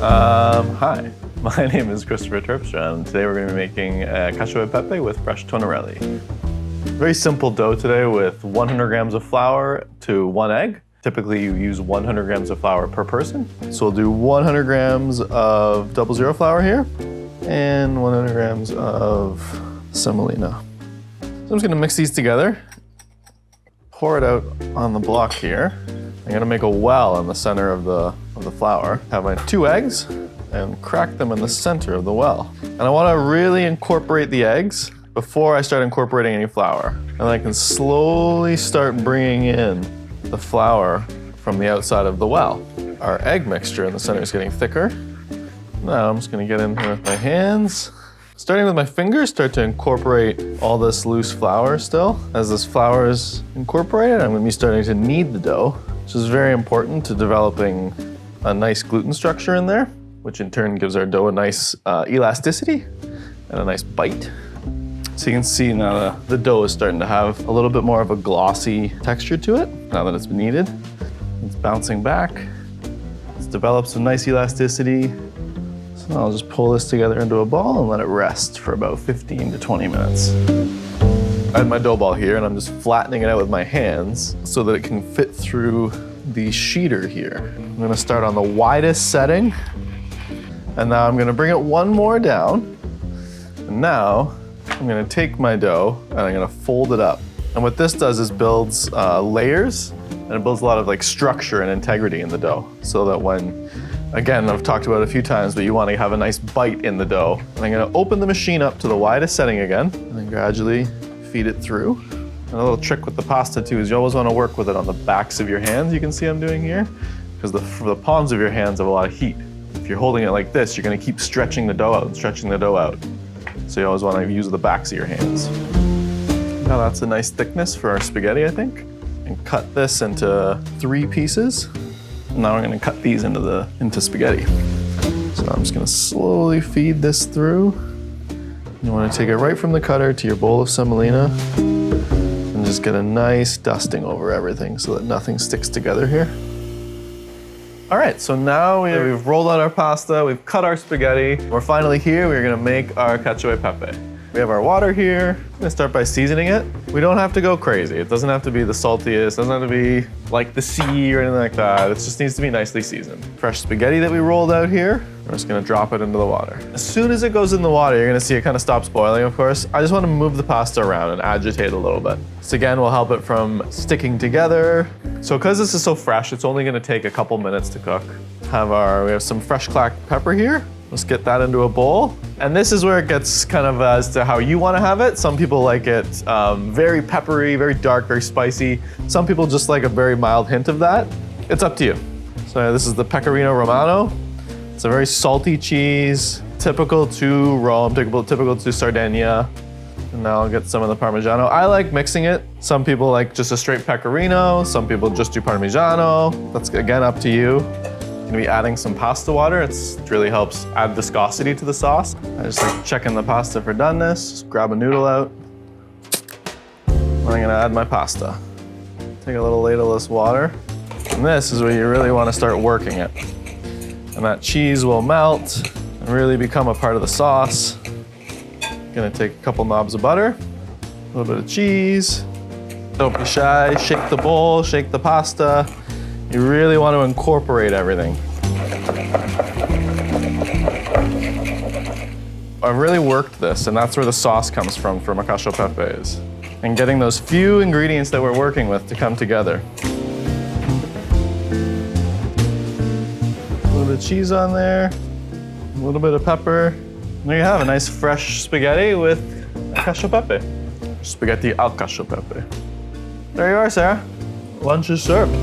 Hi, my name is Christopher Terpstra, and today we're going to be making Cacio e Pepe with fresh tonarelli. Very simple dough today with 100 grams of flour to 1 egg. Typically you use 100 grams of flour per person. So we'll do 100 grams of 00 flour here and 100 grams of semolina. So I'm just going to mix these together, pour it out on the block here. I'm going to make a well in the center of the flour. Have my 2 eggs and crack them in the center of the well. And I want to really incorporate the eggs before I start incorporating any flour. And I can slowly start bringing in the flour from the outside of the well. Our egg mixture in the center is getting thicker. Now I'm just going to get in here with my hands. Starting with my fingers, start to incorporate all this loose flour still. As this flour is incorporated, I'm going to be starting to knead the dough, which is very important to developing a nice gluten structure in there, which in turn gives our dough a nice elasticity and a nice bite. So you can see now the dough is starting to have a little bit more of a glossy texture to it now that it's been kneaded. It's bouncing back. It's developed some nice elasticity. So I'll just pull this together into a ball and let it rest for about 15 to 20 minutes. I have my dough ball here and I'm just flattening it out with my hands so that it can fit through the sheeter here. I'm gonna start on the widest setting, and now I'm gonna bring it one more down. And now I'm gonna take my dough and I'm gonna fold it up. And what this does is builds layers, and it builds a lot of like structure and integrity in the dough, so that when, again, I've talked about it a few times, but you wanna have a nice bite in the dough. And I'm gonna open the machine up to the widest setting again, and then gradually feed it through. And a little trick with the pasta too is you always want to work with it on the backs of your hands, you can see I'm doing here, because the palms of your hands have a lot of heat. If you're holding it like this, you're going to keep stretching the dough out and stretching the dough out. So you always want to use the backs of your hands. Now that's a nice thickness for our spaghetti, I think. And cut this into 3 pieces. Now we're going to cut these into spaghetti. So I'm just going to slowly feed this through. You want to take it right from the cutter to your bowl of semolina. And just get a nice dusting over everything so that nothing sticks together here. All right, so now we've rolled out our pasta, we've cut our spaghetti. We're finally here, we're gonna make our cacio e pepe. We have our water here. I'm gonna start by seasoning it. We don't have to go crazy. It doesn't have to be the saltiest, it doesn't have to be like the sea or anything like that. It just needs to be nicely seasoned. Fresh spaghetti that we rolled out here, we're just gonna drop it into the water. As soon as it goes in the water, you're gonna see it kind of stops boiling, of course. I just wanna move the pasta around and agitate a little bit. This again will help it from sticking together. So because this is so fresh, it's only gonna take a couple minutes to cook. We have some fresh cracked pepper here. Let's get that into a bowl. And this is where it gets kind of as to how you want to have it. Some people like it very peppery, very dark, very spicy. Some people just like a very mild hint of that. It's up to you. So this is the Pecorino Romano. It's a very salty cheese, typical to Rome, typical to Sardinia. And now I'll get some of the Parmigiano. I like mixing it. Some people like just a straight Pecorino. Some people just do Parmigiano. That's again up to you. Gonna be adding some pasta water. It really helps add viscosity to the sauce. I just like checking the pasta for doneness. Just grab a noodle out. And I'm gonna add my pasta. Take a little ladle of this water. And this is where you really wanna start working it. And that cheese will melt and really become a part of the sauce. Gonna take a couple knobs of butter, a little bit of cheese. Don't be shy, shake the bowl, shake the pasta. You really want to incorporate everything. I've really worked this, and that's where the sauce comes from for cacio e pepe is. And getting those few ingredients that we're working with to come together. A little bit of cheese on there, a little bit of pepper. There you have a nice fresh spaghetti with cacio e pepe. Spaghetti al cacio e pepe. There you are, Sarah. Lunch is served.